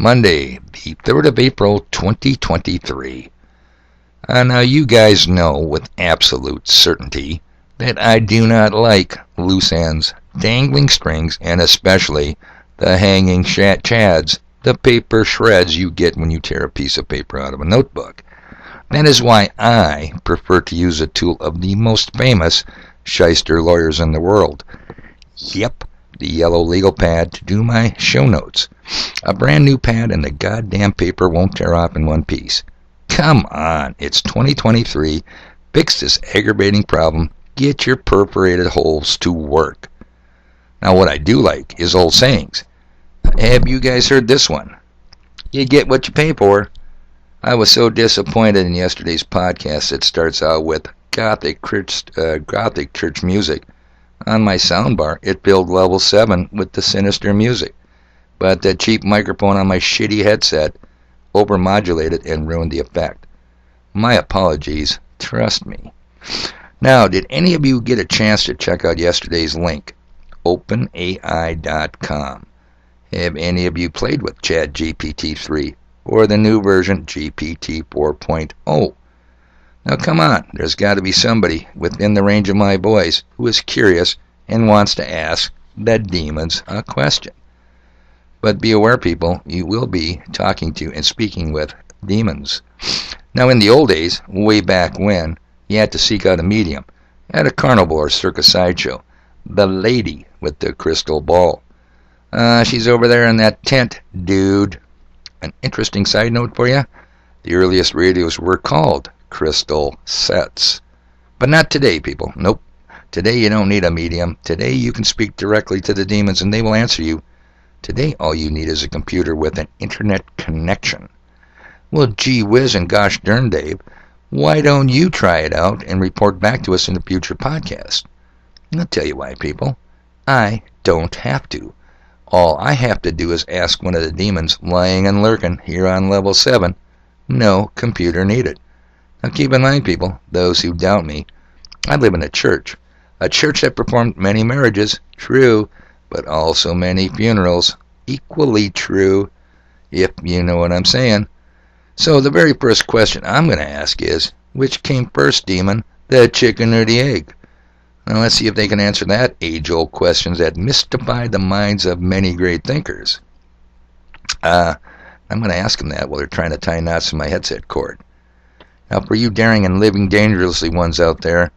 Monday, the 3rd of April, 2023. Now you guys know with absolute certainty that I do not like loose ends, dangling strings, and especially the hanging chads, the paper shreds you get when you tear a piece of paper out of a notebook. That is why I prefer to use a tool of the most famous shyster lawyers in the world. Yep, the yellow legal pad to do my show notes. A brand new pad and the goddamn paper won't tear off in one piece. Come on, it's 2023. Fix this aggravating problem. Get your perforated holes to work. Now what I do like is old sayings. Have you guys heard this one? You get what you pay for. I was so disappointed in yesterday's podcast that starts out with Gothic church music. On my soundbar, it filled level 7 with the sinister music. But the cheap microphone on my shitty headset overmodulated and ruined the effect. My apologies, trust me. Now, did any of you get a chance to check out yesterday's link? OpenAI.com. Have any of you played with ChatGPT-3 or the new version GPT 4.0? Now come on, there's got to be somebody within the range of my voice who is curious and wants to ask the demons a question. But be aware, people, you will be talking to and speaking with demons. Now in the old days, way back when, you had to seek out a medium at a carnival or circus sideshow. The lady with the crystal ball. She's over there in that tent, dude. An interesting side note for you. The earliest radios were called crystal sets. But not today, people. Nope. Today you don't need a medium. Today you can speak directly to the demons and they will answer you. Today all you need is a computer with an internet connection. Well, gee whiz and gosh darn, Dave, why don't you try it out and report back to us in a future podcast? I'll tell you why, people. I don't have to. All I have to do is ask one of the demons lying and lurking here on level 7. No computer needed. Now keep in mind, people, those who doubt me, I live in a church that performed many marriages, true, but also many funerals, equally true, if you know what I'm saying. So the very first question I'm going to ask is, which came first, demon, the chicken or the egg? Now let's see if they can answer that age-old questions that mystify the minds of many great thinkers. I'm going to ask them that while they're trying to tie knots in my headset cord. Now for you daring and living dangerously ones out there,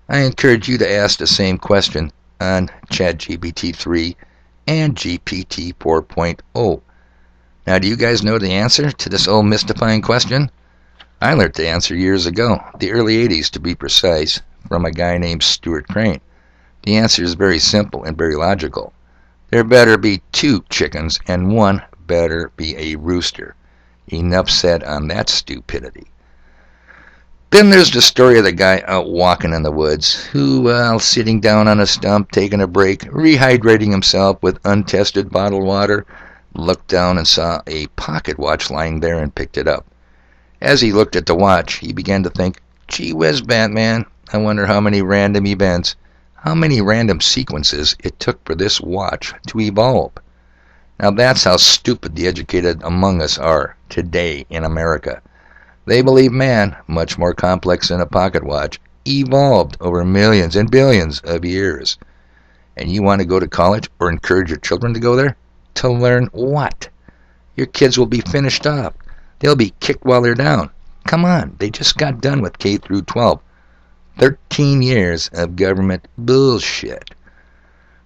I encourage you to ask the same question on ChatGPT-3 and GPT 4.0. Now do you guys know the answer to this old mystifying question? I learned the answer years ago, the early 80s to be precise, from a guy named Stuart Crane. The answer is very simple and very logical. There better be 2 chickens and one better be a rooster. Enough said on that stupidity. Then there's the story of the guy out walking in the woods who, while sitting down on a stump, taking a break, rehydrating himself with untested bottled water, looked down and saw a pocket watch lying there and picked it up. As he looked at the watch, he began to think, gee whiz, Batman, I wonder how many random events, how many random sequences it took for this watch to evolve. Now that's how stupid the educated among us are today in America. They believe man, much more complex than a pocket watch, evolved over millions and billions of years. And you want to go to college or encourage your children to go there? To learn what? Your kids will be finished off. They'll be kicked while they're down. Come on, they just got done with K through 12. 13 years of government bullshit.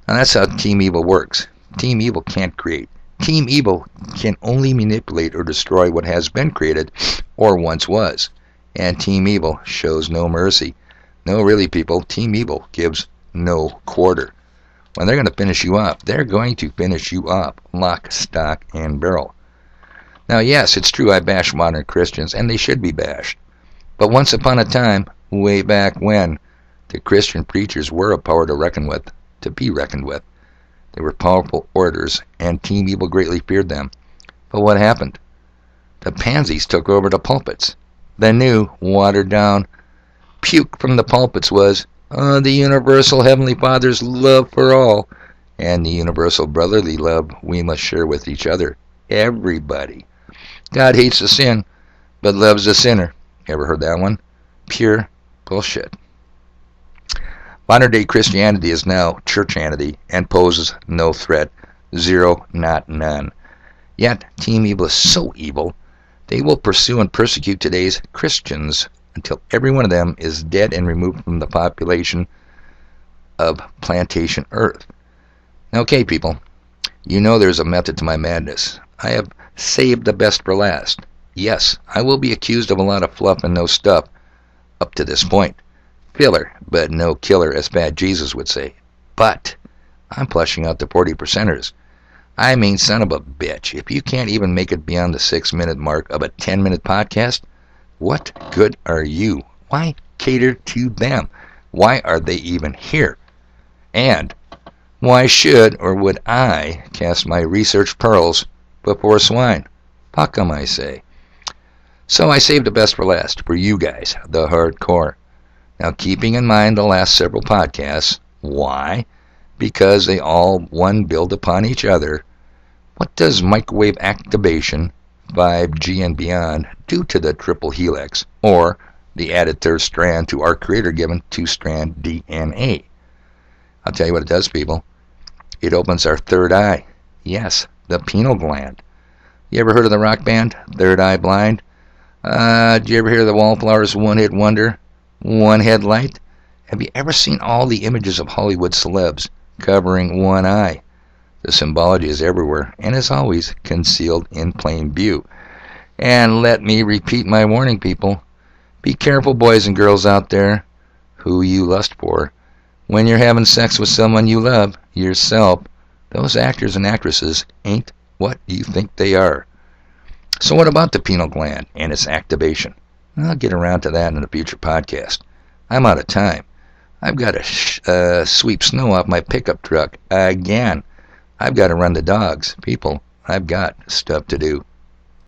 Now that's how Team Evil works. Team Evil can't create. Team Evil can only manipulate or destroy what has been created or once was. And Team Evil shows no mercy. No, really, people, Team Evil gives no quarter. When they're going to finish you off, they're going to finish you off, lock, stock, and barrel. Now, yes, it's true I bash modern Christians, and they should be bashed. But once upon a time, way back when, the Christian preachers were a power to reckon with, to be reckoned with. They were powerful orators, and Team Evil greatly feared them. But what happened? The pansies took over the pulpits. The new, watered-down puke from the pulpits was, the universal Heavenly Father's love for all, and the universal brotherly love we must share with each other. everybody. God hates the sin, but loves the sinner. Ever heard that one? Pure bullshit. Modern-day Christianity is now churchanity and poses no threat. Zero, not none. Yet, Team Evil is so evil, they will pursue and persecute today's Christians until every one of them is dead and removed from the population of plantation Earth. Now, okay, people, you know there's a method to my madness. I have saved the best for last. Yes, I will be accused of a lot of fluff and no stuff up to this point. Filler, but no killer, as Bad Jesus would say. But I'm flushing out the 40%ers. I mean, son of a bitch, if you can't even make it beyond the 6-minute mark of a 10-minute podcast, what good are you? Why cater to them? Why are they even here? And why should or would I cast my research pearls before swine? Fuck 'em, I say. So I saved the best for last, for you guys, the hardcore. Now, keeping in mind the last several podcasts, why? Because they all, one, build upon each other. What does microwave activation, 5G and beyond, do to the triple helix, or the added third strand to our creator-given 2-strand DNA? I'll tell you what it does, people. It opens our third eye. Yes, the pineal gland. You ever heard of the rock band, Third Eye Blind? Did you ever hear of the Wallflowers' one-hit wonder, One Headlight? Have you ever seen all the images of Hollywood celebs covering one eye? The symbology is everywhere, and as always, concealed in plain view. And let me repeat my warning, people. Be careful, boys and girls out there, who you lust for. When you're having sex with someone you love, yourself, those actors and actresses ain't what you think they are. So what about the pineal gland and its activation? I'll get around to that in a future podcast. I'm out of time. I've got to sweep snow off my pickup truck again. I've got to run the dogs. People, I've got stuff to do.